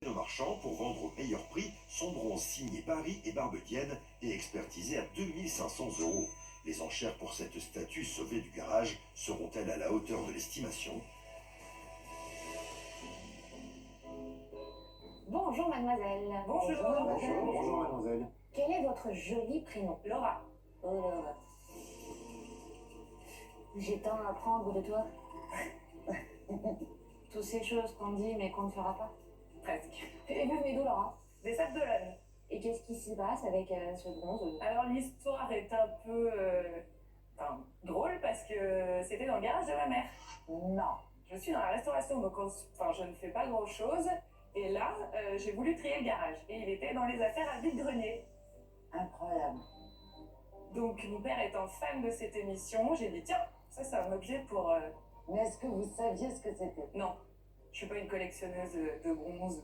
Nos marchands pour vendre au meilleur prix son bronze signé Barry et Barbedienne et expertisé à 2500 euros. Les enchères pour cette statue sauvée du garage seront-elles à la hauteur de l'estimation? Bonjour mademoiselle. Bonjour mademoiselle. Quel est votre joli prénom? Laura. Oh Laura. J'ai tant à apprendre de toi. Toutes ces choses qu'on dit mais qu'on ne fera pas. Presque. Et vous venez d'où Laura? Des Sables d'Olonne. Et qu'est-ce qui s'y passe avec ce bronze? Alors l'histoire est un peu drôle parce que c'était dans le garage de ma mère. Non. Je suis dans la restauration, donc je ne fais pas grand-chose. Et là, j'ai voulu trier le garage. Et il était dans les affaires à vide-grenier. Incroyable. Donc mon père étant fan de cette émission, j'ai dit tiens, ça c'est un objet pour... Mais est-ce que vous saviez ce que c'était? Non, je suis pas une collectionneuse de bronze.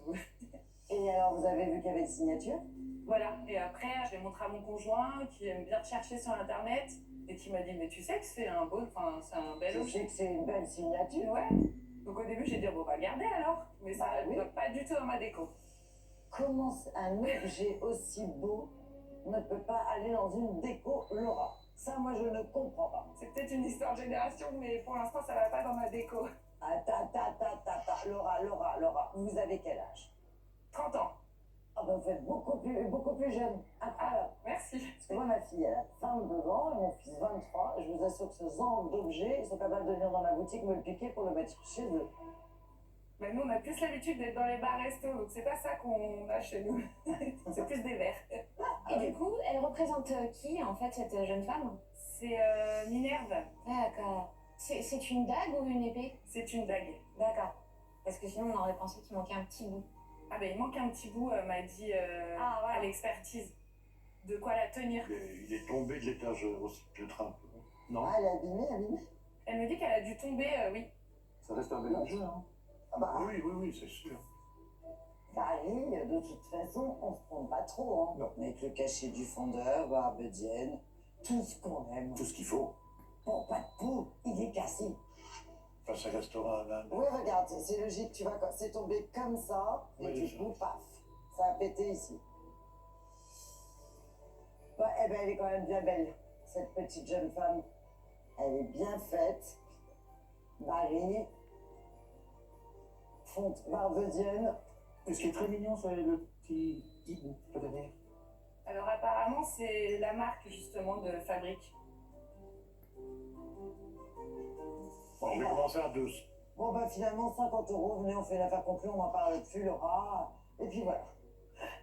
Et alors vous avez vu qu'il y avait une signature? Voilà, et après, je l'ai montré à mon conjoint qui aime bien rechercher sur internet et qui m'a dit mais tu sais que c'est un beau, c'est un bel Je objet. sais que c'est une belle signature. Ouais. Donc au début j'ai dit bon on va garder alors, mais ça Bah oui. va pas du tout dans ma déco. Comment un objet aussi beau ne peut pas aller dans une déco Laura? Ça, moi, je ne comprends pas. C'est peut-être une histoire de génération, mais pour l'instant ça va pas dans ma déco. Laura, vous avez quel âge? 30 ans. Ah ben, vous êtes beaucoup plus jeune. Incroyable. Merci. Parce que moi, ma fille, elle a 22 ans et mon fils 23. Je vous assure que ce genre d'objet, ils sont capables de venir dans ma boutique me le piquer pour le mettre chez eux. Mais nous on a plus l'habitude d'être dans les bars restos, donc c'est pas ça qu'on a chez nous. C'est plus des verres. Et du coup, elle représente qui, en fait, cette jeune femme? C'est Minerve. D'accord. C'est une dague ou une épée? C'est une dague. D'accord. Parce que sinon, on aurait pensé qu'il manquait un petit bout. Ah ben il manque un petit bout, m'a dit Voilà. à l'expertise. De quoi la tenir. Il est tombé de l'étage de train. Non, Ah, elle est abîmée. Elle me dit qu'elle a dû tomber, oui. ça reste un bel objet. Hein. Ah bah, Oui, c'est sûr. Paris, de toute façon, on se trompe pas trop, hein. Non. Avec le cachet du fondeur, Barbedienne, tout ce qu'on aime. Tout ce qu'il faut. Bon, pas de peau, il est cassé. Enfin, ça restera un... Oui, regarde, c'est logique, tu vois, c'est tombé comme ça, et Oui, du coup, paf, ça a pété ici. Ouais, eh ben, elle est quand même bien belle, cette petite jeune femme. Elle est bien faite. Marie, fonte Barbedienne. Et ce qui est très mignon, c'est le petit hibou, le dernier. Alors apparemment c'est la marque justement de fabrique. Bon, je vais commencer à 2. Bon, bah finalement, 50 €, venez, on fait l'affaire conclue, on n'en parle plus, Laura. Et puis voilà.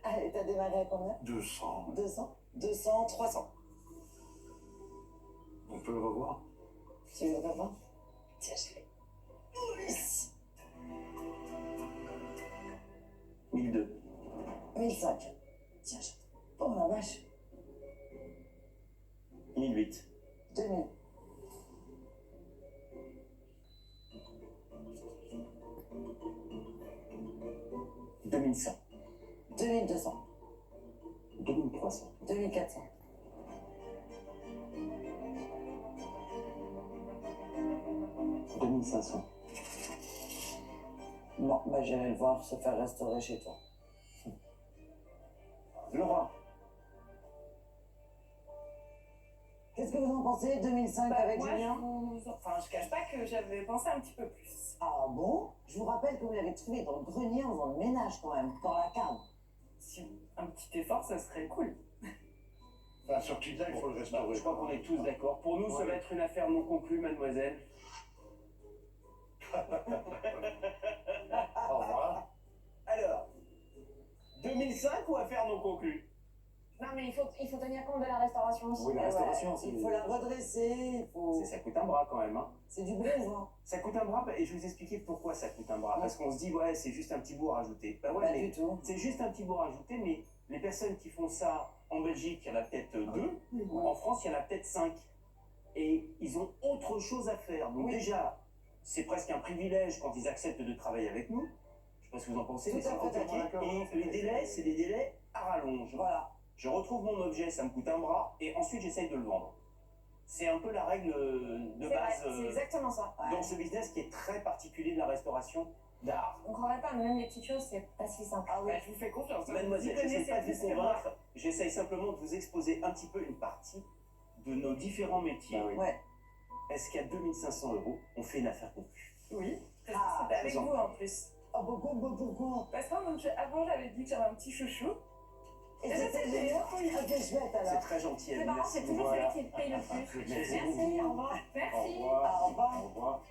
Allez, t'as démarré à combien? 200. 200 200, 300. On peut le revoir? Tu veux le voir? Tiens, je l'ai. Ici. 1002. 1005. Tiens, je... Oh la vache. 1008. 2000. 2100. 2200. 2300. 2400. 2500. Bon, bah j'irai le voir se faire restaurer chez toi. Laura. Qu'est-ce que vous en pensez, 2005 Bah, avec moi, Julien? je cache pas que j'avais pensé un petit peu plus. Ah bon? Je vous rappelle que vous l'avez trouvé dans le grenier en faisant le ménage quand même, dans la cave. Si un petit effort, ça serait cool. Enfin, sur Twitter, il faut le restaurer. Je crois qu'on est tous d'accord. Pour nous, ça va être une affaire non conclue, mademoiselle. Au revoir. Alors, 2005 ou affaire non conclue? Non, mais il faut tenir compte de la restauration aussi. Oui, la restauration, il faut la redresser, il faut... Ça coûte un bras quand même, hein. C'est du bronze, hein. Ça coûte un bras, et je vais vous expliquer pourquoi ça coûte un bras. Parce qu'on se dit, ouais, c'est juste un petit bout à rajouter. Bah ouais, Pas mais du tout. c'est juste un petit bout à rajouter, mais les personnes qui font ça en Belgique, il y en a peut-être 2. En France, il y en a peut-être 5. Et ils ont autre chose à faire. Donc Oui. déjà, c'est presque un privilège quand ils acceptent de travailler avec nous. Je sais pas ce que vous en pensez, Tout mais c'est à fait compliqué. d'accord. Et les délais, c'est des délais à rallonge. Voilà. Je retrouve mon objet, ça me coûte un bras, et ensuite j'essaye de le vendre. C'est un peu la règle de C'est vrai, base c'est exactement ça. Ouais. dans ce business qui est très particulier de la restauration. d'art. On croirait pas, mais même les petites choses, c'est pas si simple. Ah oui. Bah, je vous fais confiance. hein. Mademoiselle, Vous j'essaie connaissez pas de plus vous que moi. convaincre, j'essaye simplement de vous exposer un petit peu une partie de nos différents métiers. Ah oui. Ouais. Est-ce qu'à 2500 euros, on fait une affaire conclue? Oui, parce que Ah, c'était avec faisons. vous en plus. Ah, pourquoi? Parce qu'avant, j'avais dit que j'avais un petit chouchou. Et Eh ben, c'était c'est meilleur? génial. Ah, t'es chouette C'est alors. très gentil, C'est Annie, marrant, merci. c'est toujours Voilà. celui qui paye le plus. Merci Merci, au revoir. Au Merci. revoir. Au revoir. Au revoir.